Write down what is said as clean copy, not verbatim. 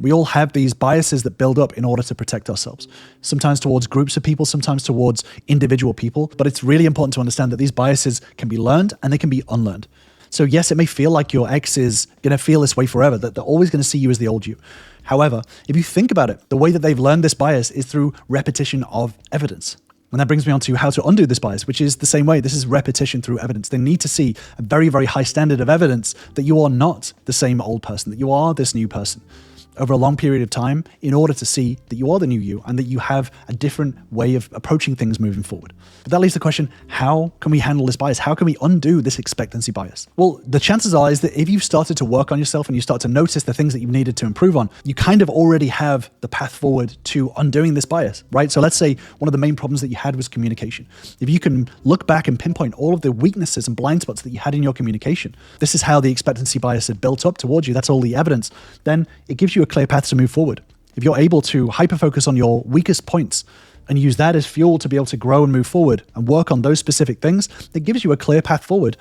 We all have these biases that build up in order to protect ourselves, sometimes towards groups of people, sometimes towards individual people. But it's really important to understand that these biases can be learned and they can be unlearned. So yes, it may feel like your ex is going to feel this way forever, that they're always going to see you as the old you. However, if you think about it, the way that they've learned this bias is through repetition of evidence. And that brings me on to how to undo this bias, which is the same way. This is repetition through evidence. They need to see a very, very high standard of evidence that you are not the same old person, that you are this new person over a long period of time in order to see that you are the new you and that you have a different way of approaching things moving forward. But that leaves the question, how can we handle this bias? How can we undo this expectancy bias? Well, the chances are is that if you've started to work on yourself and you start to notice the things that you've needed to improve on, you kind of already have the path forward to undoing this bias, right? So let's say one of the main problems that you had was communication. If you can look back and pinpoint all of the weaknesses and blind spots that you had in your communication, this is how the expectancy bias had built up towards you. That's all the evidence. Then it gives you a clear path to move forward. If you're able to hyper-focus on your weakest points and use that as fuel to be able to grow and move forward and work on those specific things, it gives you a clear path forward